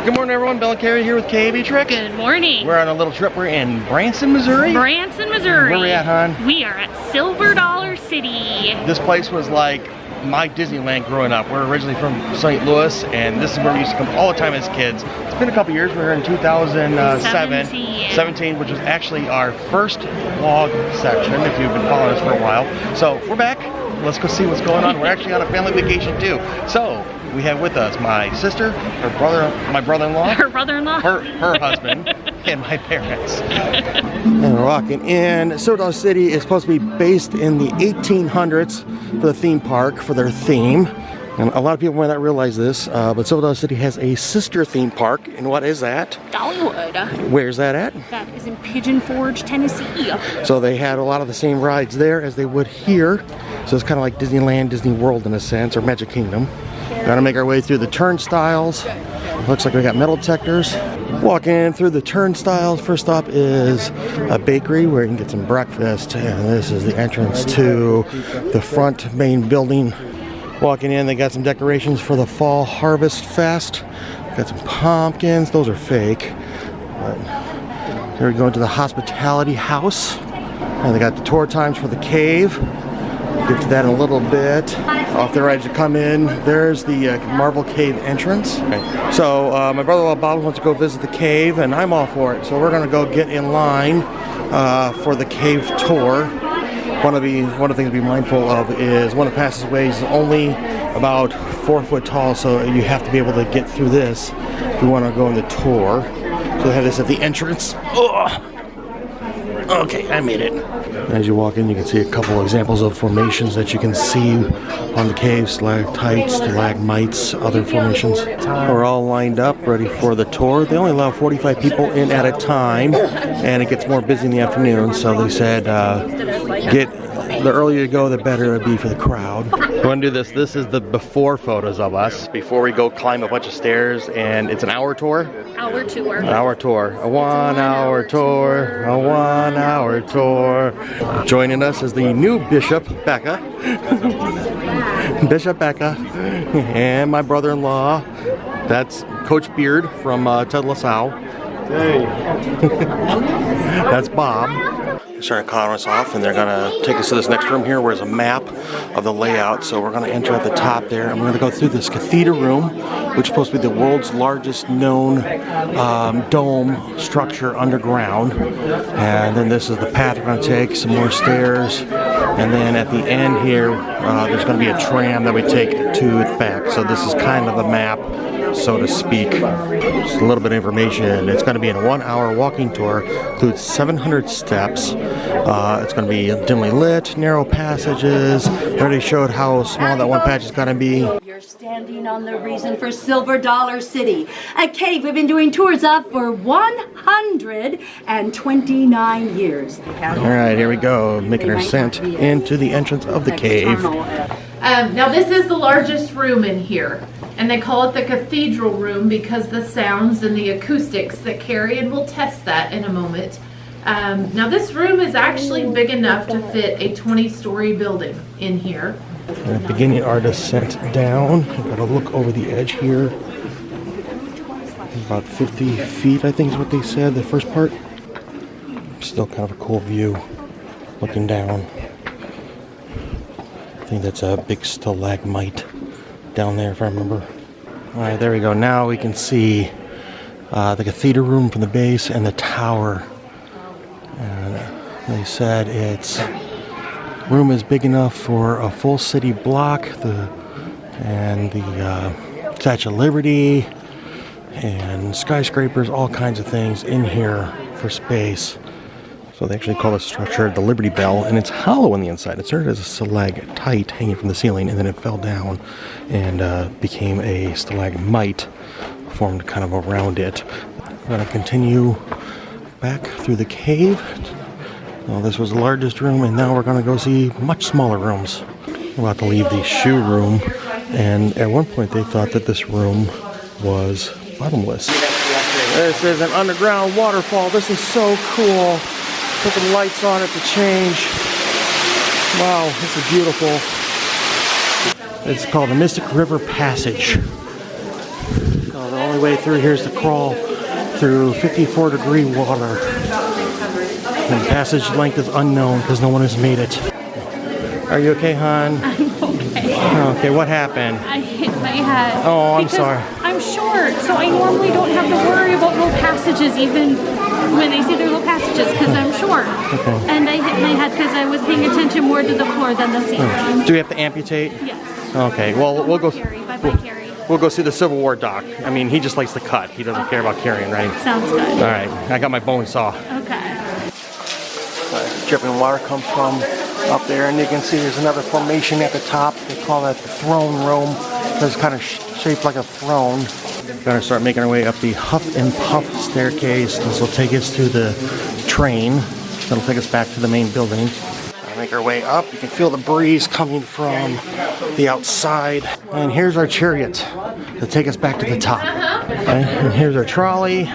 Good morning, everyone. Bill and Carrie here with KB Trick. Good morning. We're on a little trip. We're in Branson, Missouri. Branson, Missouri. Where are we at, hon? We are at Silver Dollar City. This place was like my Disneyland growing up. We're originally from St. Louis, and this is where we used to come all the time as kids. It's been a couple years. We were in 2017, which was actually our first vlog section, if you've been following us for a while. So we're back. Let's go see what's going on. We're actually on a family vacation too. So we have with us my sister, her brother, my brother-in-law, her brother-in-law, her husband, and my parents. And we're walking in. Silver Dollar City is supposed to be based in the 1800s for the theme park, for their theme. And a lot of people might not realize this, but Silver Dollar City has a sister theme park. And what is that? Dollywood. Where's that at? That is in Pigeon Forge, Tennessee. So they had a lot of the same rides there as they would here. So it's kind of like Disneyland, Disney World in a sense, or Magic Kingdom. Gotta make our way through the turnstiles. Looks like we got metal detectors. Walking through the turnstiles. First stop is a bakery where you can get some breakfast. And this is the entrance to the front main building. Walking in, they got some decorations for the Fall Harvest Fest. Got some pumpkins. Those are fake. But here we go into the hospitality house. And they got the tour times for the cave. Get to that in a little bit. Off the right as you come in, there's the Marvel Cave entrance. Okay. So my brother-in-law Bob wants to go visit the cave, and I'm all for it. So we're gonna go get in line for the cave tour. One of the things to be mindful of is one of the passageways is only about 4 foot tall, so you have to be able to get through this if you want to go on the tour. So they have this at the entrance. Ugh. Okay, I made it. As you walk in, you can see a couple of examples of formations that you can see on the cave: stalactites, stalagmites, other formations. We're all lined up, ready for the tour. They only allow 45 people in at a time, and it gets more busy in the afternoon. So they said, the earlier you go, the better it would be for the crowd. We're gonna do this. This is the before photos of us before we go climb a bunch of stairs, and it's an hour tour. Hour tour. An hour tour. A 1 hour tour. A 1 hour tour. Joining us is the new Bishop Becca. Bishop Becca, and my brother-in-law. That's Coach Beard from Ted Lasalle. Hey. That's Bob. Starting to calling us off, and they're gonna take us to this next room here where there's a map of the layout. So we're gonna enter at the top there, and we're gonna go through this cathedral room, which is supposed to be the world's largest known dome structure underground. And then this is the path we're gonna take, some more stairs, and then at the end here there's gonna be a tram that we take to it back. So this is kind of the map, so to speak. Just a little bit of information. It's going to be a 1 hour walking tour, includes 700 steps. It's going to be dimly lit, narrow passages. I already showed how small that one patch is going to be. You're standing on the reason for Silver Dollar City, a cave we've been doing tours of for 129 years. All right, here we go, making our ascent into the entrance of the cave. Now this is the largest room in here, and they call it the cathedral room because the sounds and the acoustics that carry, and we'll test that in a moment. Now this room is actually big enough to fit a 20-story building in here. Beginning our descent down. We've got to look over the edge here. About 50 feet, I think is what they said, the first part. Still kind of a cool view looking down. I think that's a big stalagmite down there, if I remember. All right, there we go. Now we can see the cathedral room from the base and the tower. And they said its room is big enough for a full city block. The Statue of Liberty and skyscrapers, all kinds of things in here for space. So they actually call this structure the Liberty Bell, and it's hollow on the inside. It started as a stalactite hanging from the ceiling, and then it fell down and became a stalagmite formed kind of around it. We're going to continue back through the cave. Well, this was the largest room, and now we're going to go see much smaller rooms. We're about to leave the shoe room, and at one point they thought that this room was bottomless. This is an underground waterfall. This is so cool. Put the lights on it to change. Wow, this is beautiful. It's called the Mystic River Passage. So the only way through here is to crawl through 54-degree water. And the passage length is unknown because no one has made it. Are you okay, hon? I'm okay. Okay, what happened? I hit my head. Oh, I'm because sorry. I'm short, so I normally don't have to worry about low passages even when they say they're low passages because I'm short. Okay. And I hit my head because I was paying attention more to the floor than the ceiling. Do we have to amputate? Yes. Okay, well, we'll go. Carrie. Bye-bye, Carrie. We'll go see the Civil War doc. I mean, he just likes to cut. He doesn't care about carrying, right? Sounds good. All right, I got my bone saw. Okay. Dripping water comes from up there, and you can see there's another formation at the top. They call that the throne room. It's kind of shaped like a throne. We're gonna start making our way up the Huff and Puff staircase. This will take us to the train. That'll take us back to the main building. Make our way up. You can feel the breeze coming from the outside. And here's our chariot to take us back to the top. Okay, and here's our trolley.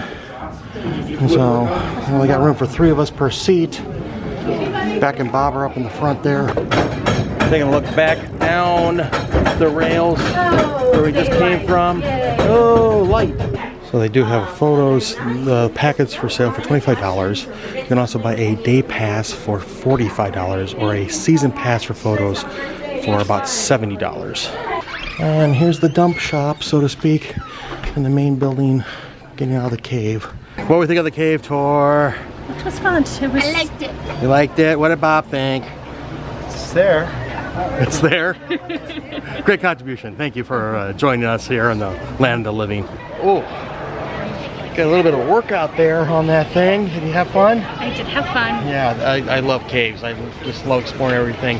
And so we only got room for 3 of us per seat. Beck and Bob are up in the front there. Taking a look back down the rails where we just came from. Oh, light. So they do have photos, the packets for sale for $25. You can also buy a day pass for $45 or a season pass for photos for about $70. And here's the dump shop, so to speak, in the main building, getting out of the cave. What do we think of the cave tour? It was fun. I liked it. You liked it? What did Bob think? It's there. It's there? Great contribution. Thank you for joining us here in the land of the living. Oh. Got a little bit of workout there on that thing. Did you have fun? I did have fun. Yeah, I love caves. I just love exploring everything.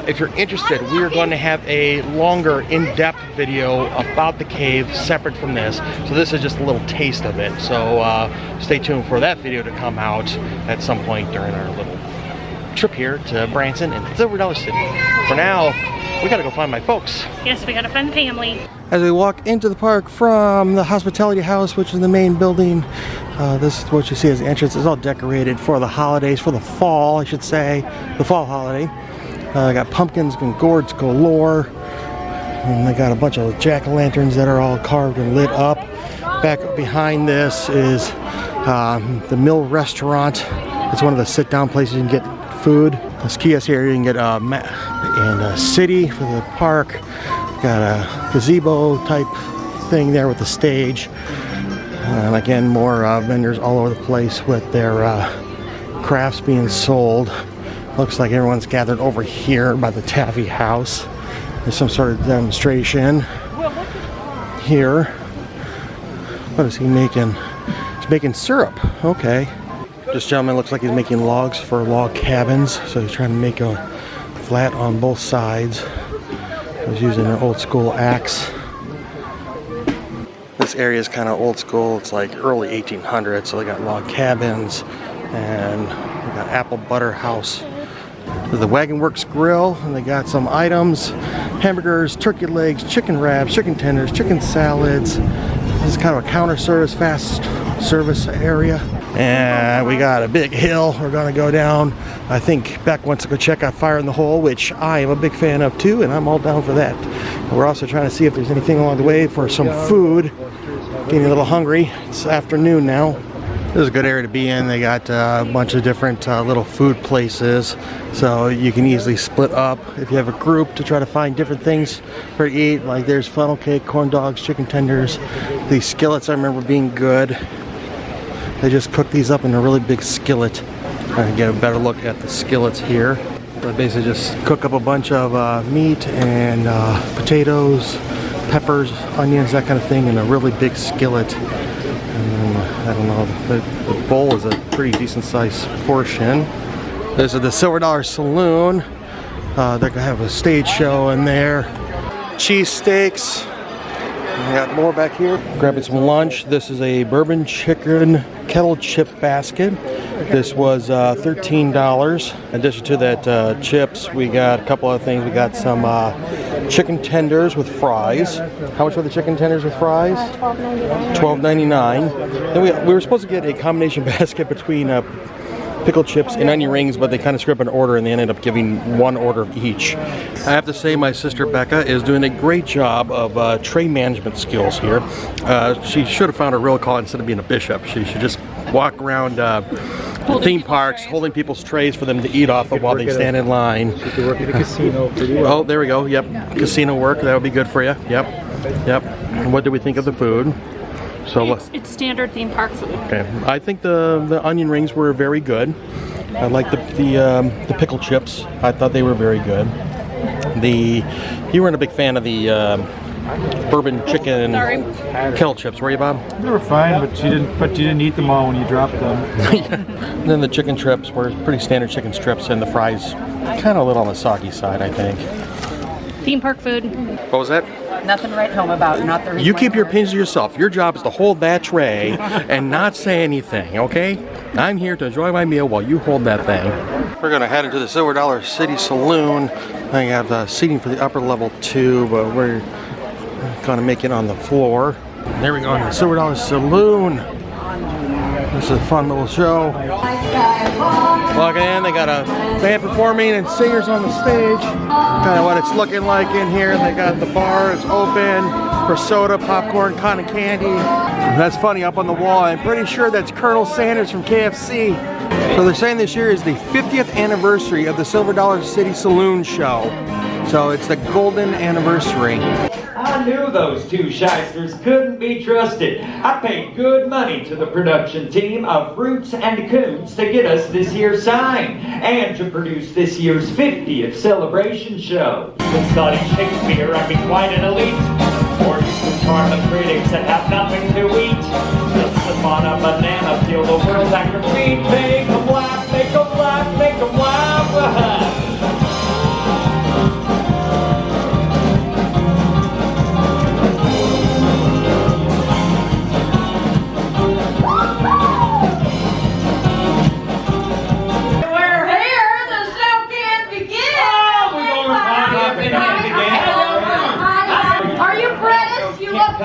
If you're interested, we are going to have a longer, in-depth video about the cave separate from this. So this is just a little taste of it. So stay tuned for that video to come out at some point during our little trip here to Branson and Silver Dollar City. For now, we gotta go find my folks. Yes, we gotta find the family. As we walk into the park from the hospitality house, which is the main building, this is what you see as the entrance. It's all decorated for the holidays, for the fall, I should say, the fall holiday. They got pumpkins and gourds galore, and they got a bunch of jack-o'-lanterns that are all carved and lit up. Back behind this is the Mill Restaurant. It's one of the sit-down places you can get food. This kiosk here you can get and a city for the park. Got a gazebo type thing there with the stage. And again, more vendors all over the place with their crafts being sold. Looks like everyone's gathered over here by the Taffy House. There's some sort of demonstration here. What is he making? He's making syrup. Okay. This gentleman looks like he's making logs for log cabins. So he's trying to make a flat on both sides. He's using an old school axe. This area is kind of old school. It's like early 1800s. So they got log cabins and we got apple butter house. There's the Wagon Works grill, and they got some items: hamburgers, turkey legs, chicken wraps, chicken tenders, chicken salads. This is kind of a counter service, fast service area. And we got a big hill we're gonna go down. I think Beck wants to go check out Fire in the Hole, which I am a big fan of too, and I'm all down for that. And we're also trying to see if there's anything along the way for some food. Getting a little hungry. It's afternoon now. This is a good area to be in. They got a bunch of different little food places, so you can easily split up if you have a group to try to find different things for to eat. Like there's funnel cake, corn dogs, chicken tenders. These skillets I remember being good. They just cook these up in a really big skillet. Trying to get a better look at the skillets here. They basically just cook up a bunch of meat and potatoes, peppers, onions, that kind of thing in a really big skillet. And I don't know, the bowl is a pretty decent sized portion. This is the Silver Dollar Saloon. They're gonna have a stage show in there. Cheese steaks. We got more back here. Grabbing some lunch. This is a bourbon chicken kettle chip basket. This was $13. In addition to that chips, we got a couple other things. We got some chicken tenders with fries. How much were the chicken tenders with fries? $12.99. Then we were supposed to get a combination basket between pickled chips and onion rings, but they kind of screw up an order and they ended up giving one order of each. I have to say my sister Becca is doing a great job of tray management skills here. She should have found a real call instead of being a bishop. She should just walk around theme parks holding people's trays for them to eat off of while they stand in line. She could work at a casino pretty well. Oh, there we go. Yep. Casino work. That would be good for you. Yep. Yep. And what do we think of the food? So It's standard theme park food. okay. I think the onion rings were very good. I like the pickle chips. I thought they were very good. You weren't a big fan of the bourbon chicken kettle chips, were you, Bob? They were fine, but you didn't eat them all when you dropped them. And then the chicken strips were pretty standard chicken strips, and the fries kind of a little on the soggy side, I think. Theme park food. What was that? Nothing to write home about. Not the You keep your opinions to yourself. Your job is to hold that tray and not say anything, okay? I'm here to enjoy my meal while you hold that thing. We're gonna head into the Silver Dollar City Saloon. I have seating for the upper level 2, but we're gonna make it on the floor. There we go, in the Silver Dollar Saloon. This is a fun little show. Walking in, they got a band performing and singers on the stage. Kind of what it's looking like in here. They got the bar, it's open for soda, popcorn, cotton candy. That's funny, up on the wall, I'm pretty sure that's Colonel Sanders from KFC. So they're saying this year is the 50th anniversary of the Silver Dollar City Saloon show. So it's the golden anniversary. I knew those two shysters couldn't be trusted. I paid good money to the production team of Roots and Coons to get us this year's sign and to produce this year's 50th celebration show. With studying Shakespeare, I'd be quite an elite. Or you can charm the critics and have nothing to eat. Just slip on a banana, feel the world at your feet. Make 'em laugh, make 'em laugh, make 'em laugh.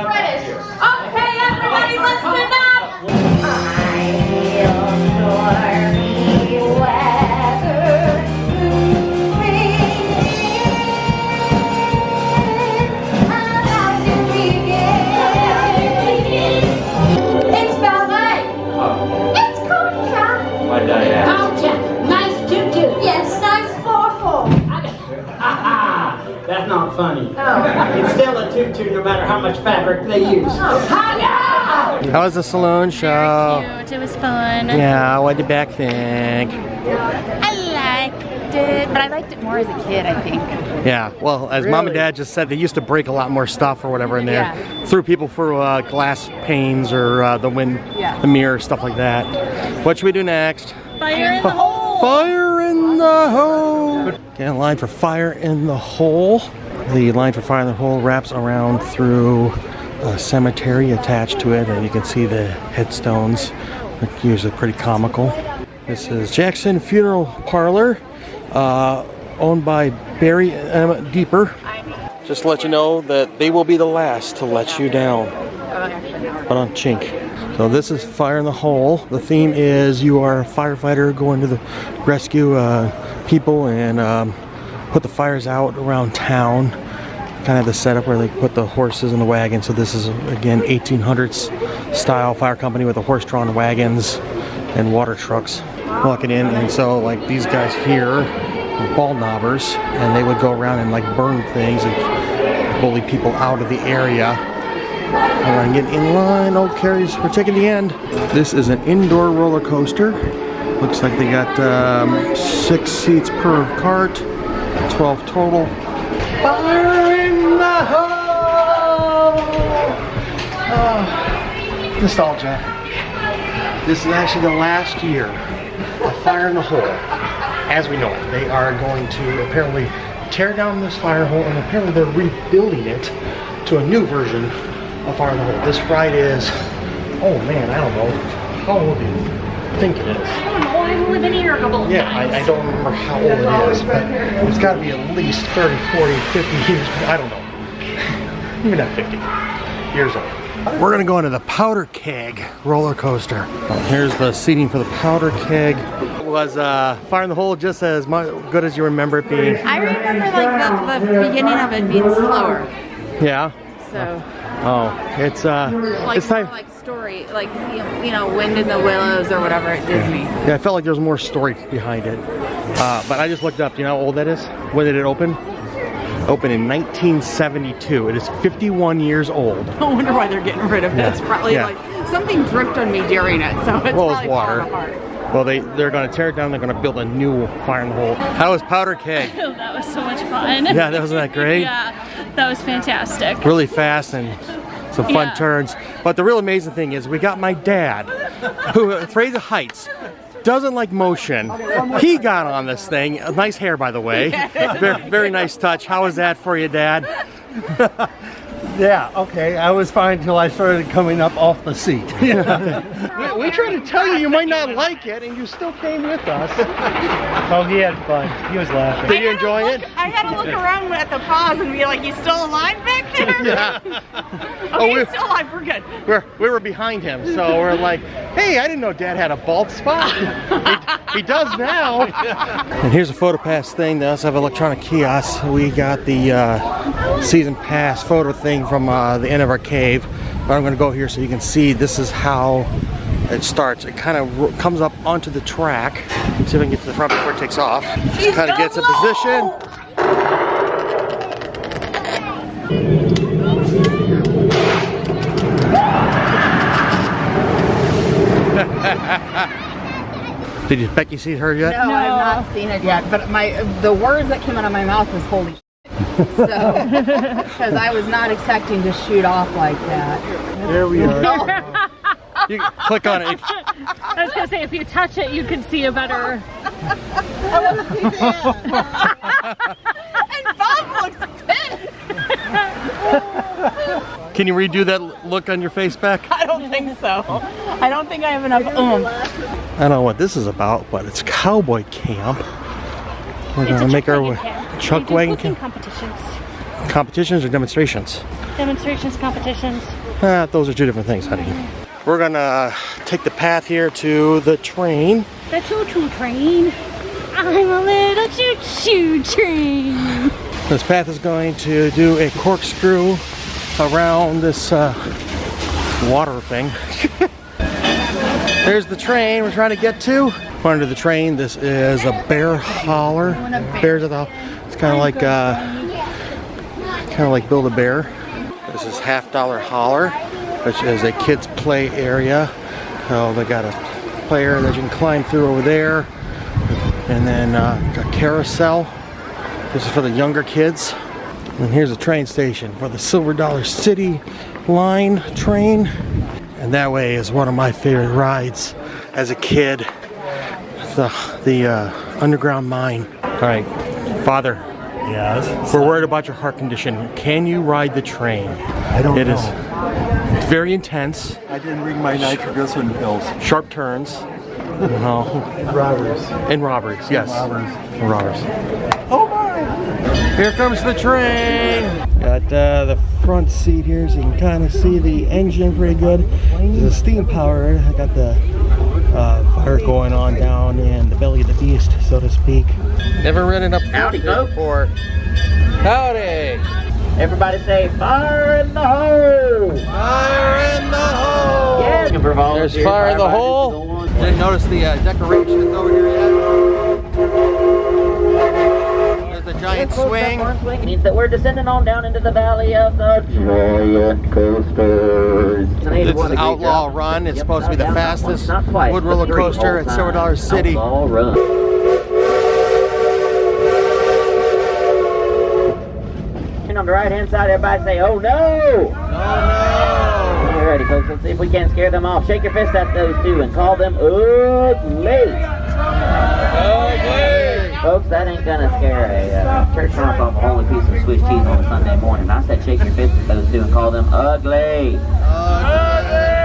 Okay, everybody listen up! It's ballet. It's culture. Why'd I ask? Culture. Nice tutu. Yes, nice forful. That's not funny. It's still a tutu no matter how much fabric they use. How was the saloon show? Cute. It was fun. Yeah, what did Beck think? I liked it, but I liked it more as a kid, I think. Yeah, well, as Mom and Dad just said, they used to break a lot more stuff or whatever in there. Yeah. Threw people through glass panes or the mirror, stuff like that. What should we do next? Fire in the hole. Fire in the hole. Okay, a line for fire in the hole. The line for fire in the hole wraps around through a cemetery attached to it, and you can see the headstones. They're usually pretty comical. This is Jackson Funeral Parlor, owned by Barry and Emma Deeper. Just to let you know that they will be the last to let you down. But on chink. So this is Fire in the Hole. The theme is you are a firefighter going to rescue people and put the fires out around town. Kind of the setup where they put the horses in the wagon. So this is again 1800s style fire company with the horse-drawn wagons and water trucks walking in. And so like these guys here are ball knobbers, and they would go around and like burn things and bully people out of the area. Alright, get in line. Oh, Carrie's, we're taking the end. This is an indoor roller coaster. Looks like they got 6 seats per cart, 12 total. Fire in the hole! Oh, nostalgia. This is actually the last year of Fire in the Hole as we know it. They are going to apparently tear down this fire hole, and apparently they're rebuilding it to a new version of Fire in the Hole. This ride is, oh man, I don't know. How old do you think it is? I don't know. I've lived in here a couple of Yeah, times. I don't remember how old it is, but it's got to be at least 30, 40, 50 years. I don't know. Even at 50 years old. We're going to go into the Powder Keg roller coaster. Here's the seating for the Powder Keg. was Fire in the Hole just as good as you remember it being? I remember like the beginning of it being slower. Yeah. So. Oh, it's like it's time. More like story, like you know, Wind in the Willows or whatever at Disney. Yeah, I felt like there was more story behind it. But I just looked up. Do you know how old that is? When did it open? Opened in 1972. It is 51 years old. I wonder why they're getting rid of it. It's probably like something dripped on me during it, so it's probably water. falling apart. Well, they're going to tear it down. They're going to build a new Fire in the Hole. How was Powder Keg? That was so much fun. Yeah, that wasn't that great? Yeah, that was fantastic. Really fast and some fun turns. But the real amazing thing is we got my dad, who afraid of heights, doesn't like motion. He got on this thing. Nice hair, by the way. Very, very nice touch. How was that for you, Dad? Yeah, okay. I was fine until I started coming up off the seat. We tried to tell you might not like it, and you still came with us. Oh, he had fun. He was laughing. Did you enjoy it? I had to look around at the pause and be like, "You still alive back there?" Yeah. Okay, he's still alive. We're good. We were behind him, so we're like, hey, I didn't know Dad had a bald spot. he does now. And here's a photo pass thing. They also have electronic kiosks. We got the season pass photo thing from the end of our cave. But I'm going to go here so you can see this is how it starts. It kind of comes up onto the track. See if I can get to the front before it takes off. Just kind of gets a position. Did Becky see her yet? No, I've not seen it yet. But the words that came out of my mouth was "holy shit." So, because I was not expecting to shoot off like that. There we are. You click on it. I was gonna say, if you touch it, you can see a better. And Bob looks pissed. Can you redo that look on your face, Beck? I don't think so. I don't think I have enough oomph. I don't know what this is about, but it's cowboy camp. We're gonna make our way. Chuck wagon camp. Competitions. Competitions or demonstrations? Demonstrations, competitions. Those are two different things, honey. We're gonna take the path here to the train. The choo-choo train. I'm a little choo-choo train. This path is going to do a corkscrew around this water thing. There's the train we're trying to get to. Under the train, this is a bear holler. Bears at the. It's kind of like Build-A-Bear. This is $50 holler, which is a kids play area. So they got a play area that you can climb through over there, and then a carousel. This is for the younger kids. And here's a train station for the Silver Dollar City line train. And that way is one of my favorite rides as a kid. The underground mine. All right, Father. Yes. We're worried about your heart condition. Can you ride the train? I don't know. It's very intense. I didn't bring my nitroglycerin pills. Sharp turns. No. Robbers. And robberies, yes. Robbers. Robbers. Oh my! Here comes the train. Got the front seat here, so you can kind of see the engine pretty good. There's a steam power. I got the fire going on down in the belly of the beast, so to speak. Never ridden up front before. Howdy! Everybody say, fire in the hole! Fire in the hole! Yeah. There's fire in the hole. Didn't notice the decorations over here yet. There's the giant swing. Means that we're descending on down into the valley of the giant coasters. This is Outlaw Run. It's supposed to be the fastest wood roller coaster at Silver Dollar City. Outlaw Run. On the right hand side, everybody say, oh no! Oh no! Alrighty folks, let's see if we can't scare them off. Shake your fist at those two and call them ugly! Ugly! Folks, that ain't gonna scare a church mouse off a holy piece of Swiss cheese on a Sunday morning. I said shake your fist at those two and call them ugly! Ugly!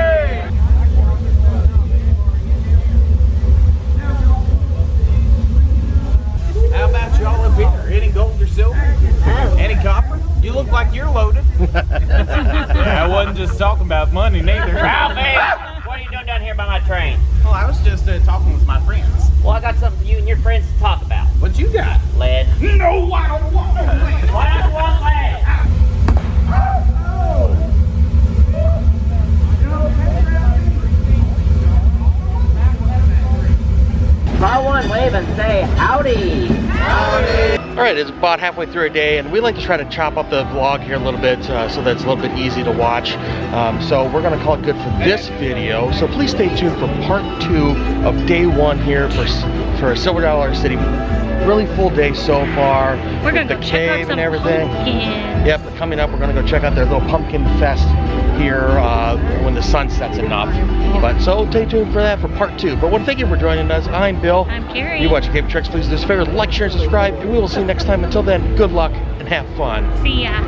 How about y'all up here? Any gold or silver? Any copper? You look like you're loaded. Yeah, I wasn't just talking about money neither. Ralphie! What are you doing down here by my train? Well, I was just talking with my friends. Well, I got No, I don't want no leg. Last one leg. Try one, wave, and say howdy. Howdy. All right, it's about halfway through a day, and we like to try to chop up the vlog here a little bit so that it's a little bit easy to watch. So we're gonna call it good for this video. So please stay tuned for part 2 of day 1 here for Silver Dollar City. Really full day so far. We're gonna the go check out cave some and everything. pumpkins. Yep, coming up, we're gonna go check out their little pumpkin fest here when the sun sets enough. But so stay tuned for that for part 2. But thank you for joining us. I'm Bill. I'm Carrie. You watch Cave Tricks. Please do us a favor, like, share, and subscribe, and we will see you next time. Until then, good luck and have fun. See ya.